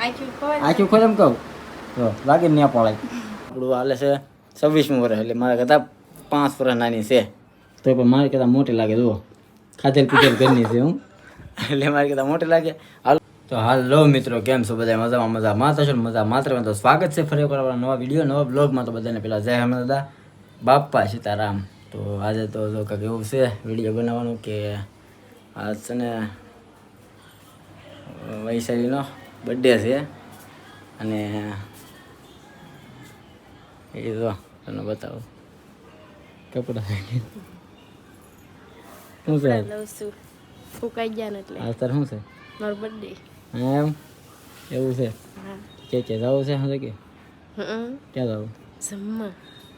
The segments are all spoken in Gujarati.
આખું ખોલ એમ કહું તો લાગે ને પડાય. આપણું હાલે છે 26મું વર્ષ, એટલે મારા કરતાં 5 વર્ષ નાની છે, તો પણ મારે કરતાં મોટી લાગે. જુઓ ખાતેલ પીતેલ ઘરની છે હું, એટલે મારે કરતાં મોટી લાગે. હાલ તો હાલો મિત્રો, કેમ છો બધા? મજામાં થશો ને? મજા માત્ર તો સ્વાગત છે ફરી એકવાર આપણા નવા વિડીયો નવા બ્લોગમાં. તો બધાને પહેલાં જય હનુમાન દાદા, બાપા સીતારામ. તો આજે તો જો કંઈક એવું છે વિડીયો બનાવવાનું કે આજ છે ને વૈશાલીનો બર્થડે છે, અને એ જો તમને બતાવું કપડા શું છે ફૂકાઈ ગયા ને એટલે આજ તાર શું છે? મારો બર્થડે. એમ એવું છે હા. કે જવું છે? શું કે ક્યાં જવું? જમવા.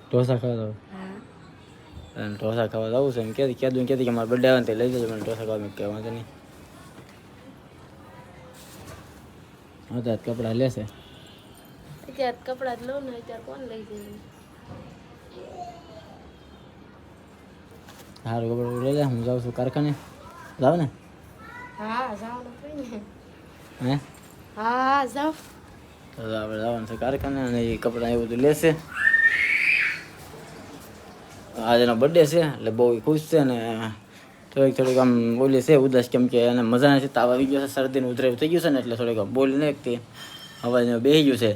ઢોસા ખાવા જવું? હા. અને ઢોસા ખાવા જવું છે એમ કીધું કે મારા બર્થડે આવે ને તે લઈ જજો મને ઢોસા ખાવા. મેં કહેવા નહીં અત્યારે કપડાં લેશે. અત્યારે કપડા જ લઉં ને, અત્યારે કોણ લઈ જાય? સારું કપડું લઈ લે. હું જાઉં છું કારખાને. જાવ ને? હા જાવ ને કોઈ હે? હા જાવ. તો આપણે જવાનું છે કારખાને, અને એ કપડાં એ બધું લેશે. આજે એનો બર્થડે છે એટલે બહુ ખુશ છે, ને થોડીક આમ બોલી છે ઉદાસ, કેમ કે એને મજા નથી, તાવ આવી ગયો છે, શરદીનું ઉધરાયું થઈ ગયું છે ને, એટલે થોડીક બોલી નહીં એકથી અવાજ બેસી ગયું છે.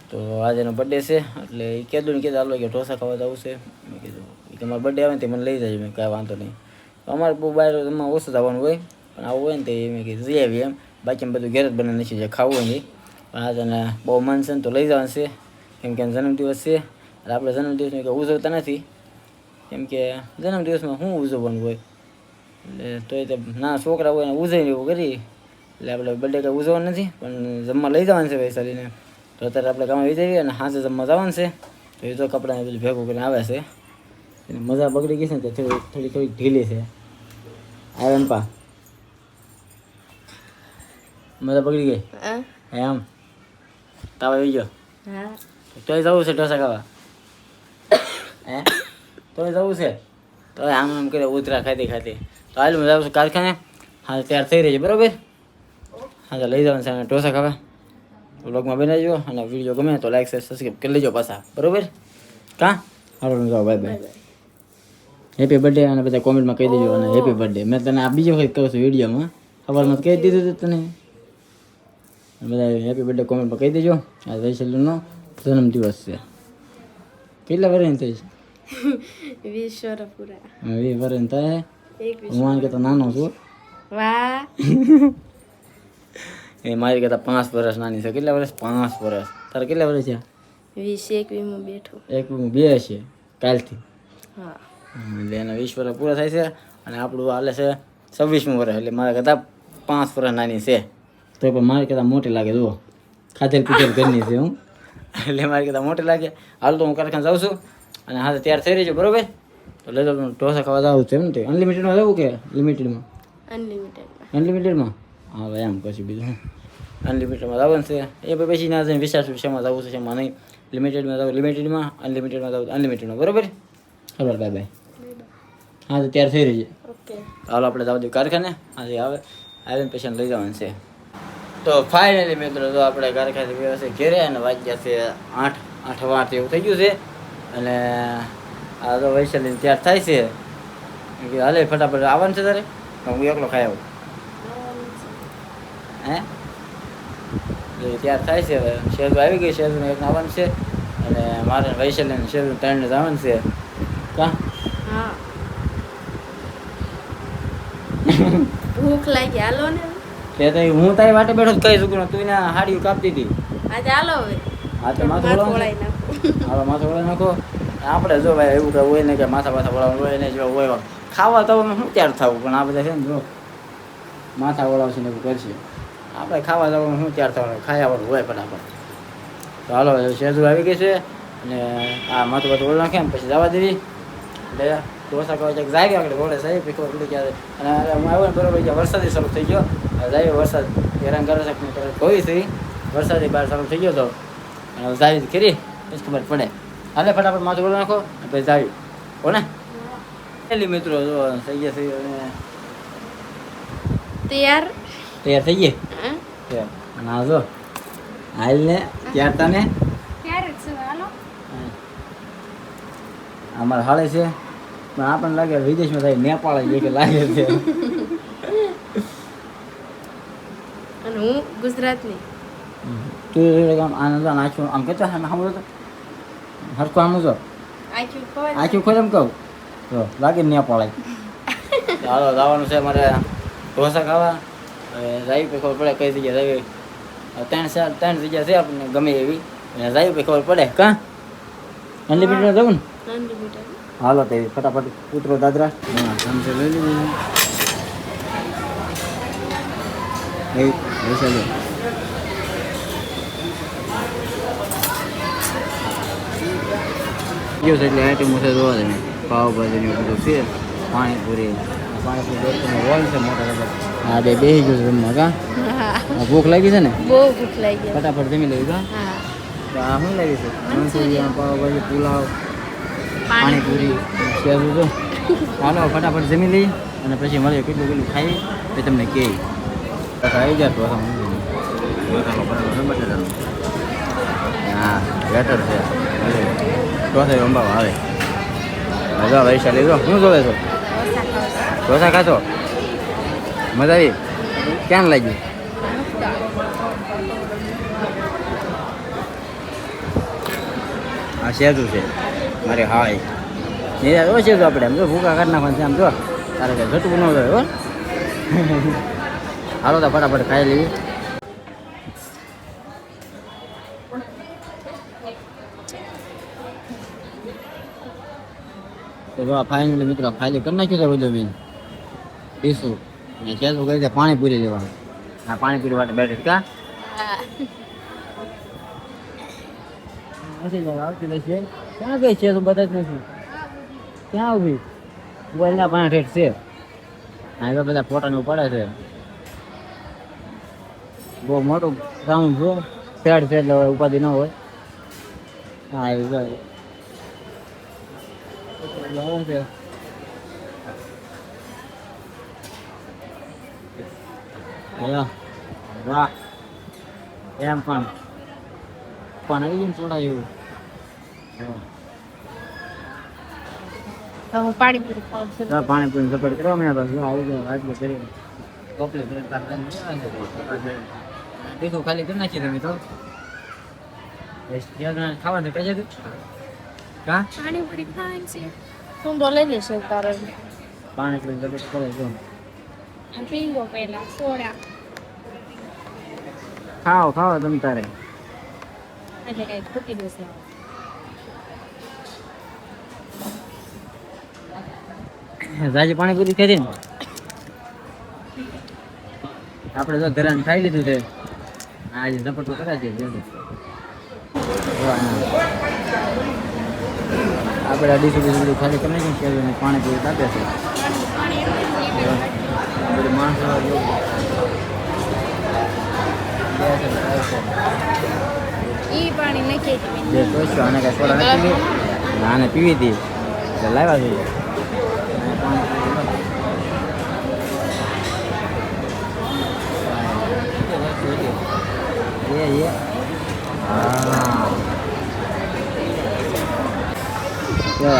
તો આજે એનો બર્થડે છે એટલે એ કીધું હાલો કે ઢોસા ખાવા જવું છે. મેં કીધું કે મારો બર્થડે આવે ને તે મને લઈ જાય. મેં કાંઈ વાંધો નહીં. અમારે બહુ બહાર એમાં ઓછું જવાનું હોય, પણ આવું હોય ને તે મેં કીધું જઈ આવીએ એમ. બાકી બધું ઘેર જ બને નથી, જે ખાવું હોય નહીં. પણ આજે એને બહુ મન છે ને તો લઈ જવાનું છે, કેમ કે જન્મદિવસ છે. એટલે આપણે જન્મદિવસને કંઈ ઉજવતા નથી, કેમ કે જન્મદિવસમાં શું ઉજવવાનું હોય, એટલે તોય તે નાના છોકરા હોય ને ઉજવીને એવું કરી. એટલે આપણે બર્થડે કંઈ ઉજવવાનું નથી, પણ જમવા લઈ જવાનું છે વૈશાલીને. તો અત્યારે આપણે કામ આવી જઈએ અને સાંજે જમવા જવાનું છે. તો એ તો કપડાને બધું ભેગું કરીને આવે છે. એને મજા બગડી ગઈ છે ને તો થોડી ઢીલી છે. આવે એમ પા મજા બગડી ગઈ એમ તાવ આવી ગયો. હા. તોય જવું છે ઢોસા ખાવા? હે? તોય જવું છે? તો આમ કરે ઉતરા ખાતી. તો હાલ હું જાઉં છું કારખાને. હા તૈયાર થઈ રહી છે બરાબર. હા તો લઈ જવાનું છે અને ઢોસા ખાવા. વ્લોગમાં બનાવજો, અને વિડીયો ગમે તો લાઈક શેર સબસ્ક્રાઈબ કરી લેજો પાછા, બરાબર? કાં હાલો જાઓ, બાય બાય. હેપી બર્થડે અને બધા કોમેન્ટમાં કહી દેજો અને હેપી બર્થડે. મેં તને આ બીજો વખત કહું છું વિડીયોમાં, સવારમાં કહી દીધું હતું તને. બધા હેપી બર્થડે કોમેન્ટમાં કહી દેજો. આ વૈશાલીનો જન્મદિવસ છે. કેટલા વર્ષની થઈ છે? 20 વર્ષ પૂરા. 20 વર્ષની થાય. 21. હું આને કરતાં નાનો છું. વાહ. એ મારી કરતાં 5 વર્ષ નાની છે. કેટલા વર્ષ? 5 વર્ષ. તારે કેટલા વર્ષ છે? 20 21 માં બેઠો. 2 છે કાલથી. હા. એટલે એના 20 વર્ષ પૂરા થાય છે, અને આપણું હાલે છે 26મું વર્ષ, એટલે મારા કરતાં 5 વર્ષ નાની છે, તો પણ મારી કરતાં મોટી લાગે. જુઓ ખાતેલ પીતેલ ઘરની છે હું, એટલે મારી કરતાં મોટી લાગે. હાલ તો હું કારખાને જાઉં છું, અને હા તૈયાર થઈ રહી છું બરાબર. તો લઈ જાઉં ઢોસા ખાવા જવું છે એમ ને? અનલિમિટેડમાં જવું કે લિમિટેડમાં? અનલિમિટેડમાં. હા ભાઈ એમ પછી બીજું અનલિમિટેડમાં જવાનું છે. એ પછી ના જઈને વિચારશું શેમાં જવું છે શેમાં નહીં. લિમિટેડમાં જવું લિમિટેડમાં, અનલિમિટેડમાં જવું અનલિમિટેડમાં, બરાબર? ચાલો બાય બાય. હા તો તૈયાર થઈ રહી છે. ઓકે. હાલો આપણે જવા દઈએ કારખાને. આજે આવીને પછી લઈ જવાનું છે. તો ફાઇનલી મિત્રો તો આપણે કારખાને વ્યવસ્થિત ઘેરે, અને વાગ્યા છે 8 વાર એવું થઈ ગયું છે. અને આ તો વૈશાલી તૈયાર થાય છે. હાલે ફટાફટ આવવાનું છે તારે? હું એકલો ખાઈ આવું. હે તૈયાર થાય છે. હવે શેરુ આવી ગઈ, શેરુને એક આવવાનું છે, અને મારે વૈશાલીને શેરુ 3 જવાનું છે. કાં હા. ભૂખ લાગી, હાલો ને. તે તો હું તારી વાટે બેઠો જ કહી શકું, તું એને હાડીઓ કાપતી હતી. આજે હાલો હવે. હા તો માથું વળાઈ નાખો. હાલો માથું વળાઈ નાખો. આપણે જો ભાઈ એવું કંઈ હોય ને કે માથા વળાવવાનું હોય ને, જો હોય ખાવા તો શું ત્યાર થવું, પણ આ બધા છે ને જો માથા વળાવશે ને એવું કરશે. આપણે ખાવા જવાનું શું ત્યાર થવાનું, ખાયાવાનું હોય ફટાફટ. તો હાલો શેરુ આવી ગઈ છે, અને આ માથું વળી નાખે ને પછી જવા દેવી. એટલે ઢોસા ખાવા જાય જાય આગળ ઘોડે સાહેબ પીખો એટલે ક્યારે. અને હું આવ્યો ને બરોબર વરસાદી શરૂ થઈ ગયો. જાય વરસાદ હેરાન કરે છે કોઈ થઈ વરસાદી બહાર શરૂ થઈ ગયો તો જાય કરી પછી ખબર પડે. હાલે ફટાફટ માથું વળી નાખો પછી જાય કોને પેલી મિત્રો જો થઈ ગયા થઈ તૈયાર તૈયાર થઈ ગઈ. હા. અને આ જો હાલ ને ક્યાં તને ક્યારે જ છે હાલો અમારે હાલે છે પણ આપણને લાગે વિદેશમાં થાય નેપાળ જ કે લાગે છે. અને હું ગુજરાતની તું આનંદ નાખ્યું આમ કહેતો સાંભળો તો હરખું આમ જો આખી ખબર આખું ખોલ એમ કહું તો લાગે નેપાળ જ. હાલો જવાનું છે મારે ઢોસા ખાવા. હવે જાય પછી ખબર પડે કઈ જગ્યા જવી. ત્રણ જગ્યા છે આપણને ગમે એવી જાય પછી ખબર પડે કાં અનલિમિટેડ જવું ને. અનલિમિટેડ હાલો તે ફટાફટ ઉતરો દાદરા. હા સમજે લઈ લીધું એ ચાલો ગયો છે એટલે આઈટમો છે જોવા દે પાવભાજી ને બધું છે. પાણીપુરી હોલ છે મોટા મોટા. હા બે બેસી ગયું છે રમવા કાં ભૂખ લાગી છે ને બહુ ભૂખ લાગી ગઈ ફટાફટ જમી લેવી કાં. હા આ શું લાગી છે મંચુરિયન પાવભાજી પુલાવ પાણીપુરી સેવ જો. હાલો ફટાફટ જમી લઈએ અને પછી મળીએ કેટલું કેટલું ખાઈ એ તમને કહે. આવી જાય તો હા બેટર છે ઢોસા અંબાવા આવે. જો વૈશાલી જો શું જોવે છો ઢોસા ખાશો મજા આવી ક્યાં લાગ્યું. આ સેજું છે મારે હાય નિરાશ હોય છે તો આપણે આમ જો ભૂકા કાઢી નાખવાનું છે આમ જો તારે કંઈ ઘટવું ન હોય હો. હાલો તો ફટાફટ ખાઈ લેવી. તો જો ફાઇનલી મિત્રો ખાલી કરી નાખ્યું છે બધું બેન પીશું અને કેશું કહી દે પાણીપુરી લેવાનું. હા પાણીપુરી માટે બેઠી કા આવતી રહેશે. ક્યાં ગઈ છે તું બધા જ નથી ક્યાં ઉભી બોલના પાંચ ઠેઠ છે. હા તો બધા ફોટાનું પડે છે બહુ મોટું ગ્રાઉન્ડ છે શેડ છે એટલે ઉપાધિ ન હોય. હા એ વાહ એમ પણ આવી ગયું થોડા એવું. હું પાણીપુરી ખાઉં છું પાણીપુરી સપોર્ટ કરવા મેં આવી ગયો આજુ કરી બીજું ખાલી કરી નાખી તમે તો ખાવાનું કઈ જતું કા પાણીપુરી ખાવાની છે તું તો લઈ લેશે તારે પાણીપુરી સપોર્ટ કરે જો પીંગો પહેલા સોડા ખાઓ ખાઓ તમે તારે એટલે કઈ ખૂટી દેશે રાજી પાણીપુરી ખાધી ને આપણે તો ઘરાને ખાઈ લીધું છે. આજે ઝપટું કરાય છે આપણે અઢીસો બધું ખાલી કરી નાખીએ ને પાણીપુરી કાપે છે બધું માણસો ઈ પાણી નાખી જે સોચ્યો આને કાંઈ સોડા નથી પીવી આને પીવી હતી એટલે લાવ્યા જોઈએ.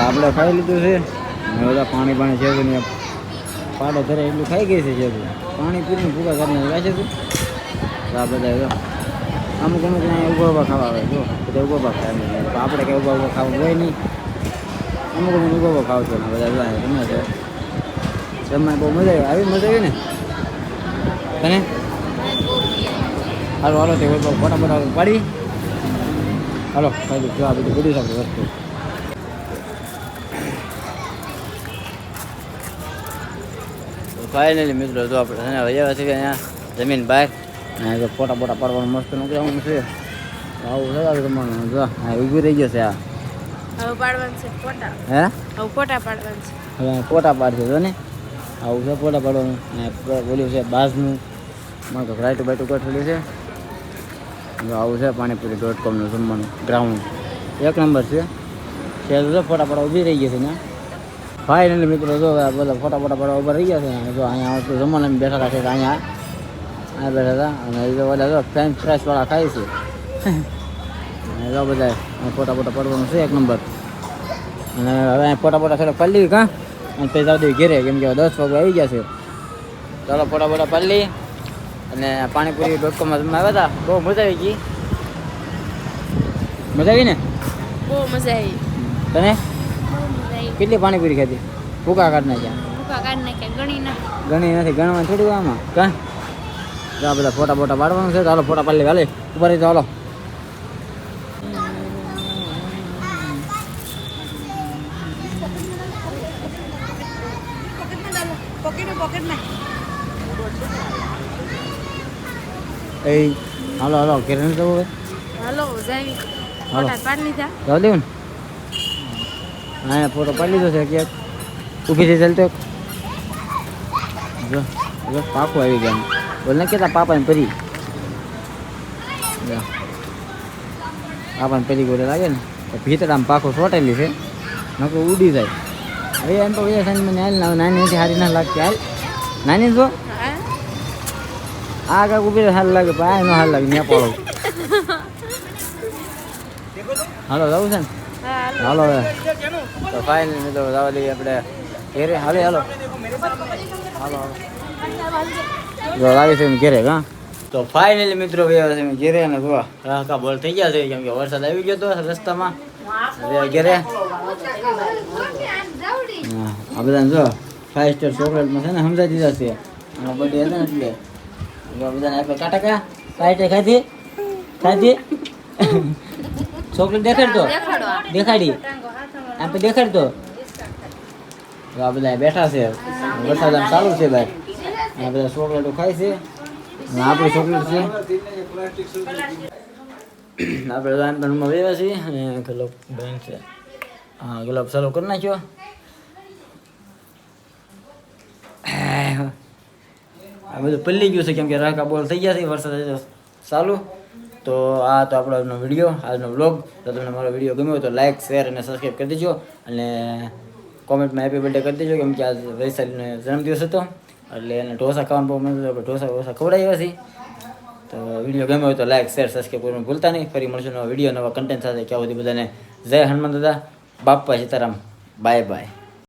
આપણે ખાઈ લીધું છે ને બધા પાણી છે ને પાડો ધરે એટલું ખાઈ ગઈ છે પાણી પીને ભૂકા કરીને વાંચે છે. આ બધા અમુક અહીંયા ઉભા ઉભા ખાવા આવે જો બધા ઉભા ઉભા ખાય આપણે કંઈ ઉભા ઉભા ખાવા હોય નહીં. અમુક ઉભા ઉભા ખાવ છો ને બધા ગમે છે જમવાની બહુ મજા આવી ને તને. હાલો હાલો તે ફોટા ફોટા પાડી હાલો ખાઈ જો આ બધું આપણે વસ્તુ ફાઇનલી મિત્રો જો આપણે વૈયા છે કે અહીંયા જમીન બહાર તો ફોટા ફોટા પાડવાનું મસ્ત નોકરાવાનું છે. આવું છે તમારું જો હા ઊભી રહી ગયો છે આ હવે પાડવાનું છે ફોટા હે હવે ફોટા પાડવાનું છે હવે ફોટા પાડશે જો ને આવું છે ફોટા પાડવાનું. બોલ્યું છે બાજનું મારે તો રાઈટું બાઈટું ગોઠવેલું છે. જો આવું છે પાણીપુરી.comનું જમવાનું ગ્રાઉન્ડ એક નંબર છે. તો ફોટા પાડવા ઊભી રહી ગયા છે ને ફાઇનલી મિત્રો જો બધા ફોટા પાડવા ઊભા રહી ગયા છે ને જો અહીંયા તો જમવાના બેઠા છે અહીંયા બેઠા હતા અને એ તો બધા જો ફ્રેન્ચ ફ્રાઈસવાળા ખાય છે અને જો બધા ફોટા ફોટા પડવાનું છે એક નંબર. અને હવે ફોટા ફોટા થોડા પલ્લી કાં અને પછી જાવ દઈએ ઘેરે, કેમ કે 10 વાગે આવી ગયા છે. ચાલો ફોટા ફોટા પલ્લી અને પાણીપુરી .com તમે આવ્યા હતા, બહુ મજા આવી ગઈ. મજા આવી ને? બહુ મજા આવી. તને બહુ મજા આવી. કેટલી પાણીપુરી ખાધી? ભૂકા કાઢ નાખ્યા? ભૂકા કાઢ નાખ્યા, ગણી નથી, ગણવા થોડી આમાં કાં. આ બધા ફોટા ફોટા પાડવાનું છે. ચાલો ફોટા પાડી લે, હાલે ઉપર રહી ચાલો. એ હાલો હાલો ઘેર નથી જવું હવે? હાલો જાવી. હાલો. ફોટા પાડી લીધા. જવા દેવું ને? હા ફોટો પાડી લીધો છે ક્યાંક. ઊભી થઈ ચાલતો જો જો પાકું આવી ગયા. બોલ ને કેતા પાપાને પરી પાપાને પરી ગોળે લાગે ને તો ભીતડામાં પાકું ચોટેલી છે, નકરું ઉડી જાય. હવે એમ તો એ સાઈડ મને હાલ નાની નથી સારી ના લાગતી. હાલ નાની જો હા આ કાંક ઊભી સારું લાગે પણ આ ન સારું લાગે ત્યાં પાડો. હાલો જવું છે ને? હા હાલો હવે તો ફાઇનલ મિત્રો જવા દઈએ આપણે ઘેરે. હાલે હાલો હાલો જો લાગે છે ઘેરે કાં. તો ફાઇનલી મિત્રો ગયા છે ઘેરે અને જોવા રાહકા બોલ થઈ ગયા છે, કેમ કે વરસાદ આવી ગયો હતો રસ્તામાં. હવે ઘેરે આ બધાને જો 5 સ્ટાર ચોકલેટમાં છે ને સમજાવી દીધા છે. એનો બર્થડે હતો ને એટલે બધાને આપણે કાટા કયા કાંઈ ખાધી ખાધી ચોકલેટ દેખાડતો દેખાડી આપણે દેખાડતો. આ બધા બેઠા છે, વરસાદ આમ ચાલુ છે ભાઈ. આ બધા ચોકલેટો ખાય છે. આપણી ચોકલેટ છે આપણે રૂમમાં બેવા છીએ અને ગલોબ બેન છે. હા ગલોબ ચાલુ કરી નાખ્યો. આ બધું પલ્લી ગયું છે, કેમ કે રાકા બોલ થઈ ગયા છે વરસાદ ચાલુ. તો આ તો આપણો આજનો વિડીયો, આજનો વ્લોગ. તો તમને મારો વિડીયો ગમ્યો હોય તો લાઇક શેર અને સબસ્ક્રાઈબ કરી દેજો અને કોમેન્ટમાં હેપી બર્થડે કરી દેજો, કેમ કે આજ વૈશાલીનો જન્મદિવસ હતો એટલે એને ઢોસા ખાવાનું બહુ મન હતું. ઢોસા ખવડાવ્યા છે. તો વિડીયો ગમ્યો હોય તો લાઇક શેર સબસ્ક્રાઈબ કરવાનું ભૂલતા નહીં. ફરી મળશું નવા વિડીયો નવા કન્ટેન્ટ સાથે. ક્યાં સુધી બધાને જય હનુમાન દાદા, બાપા સીતારામ, બાય બાય.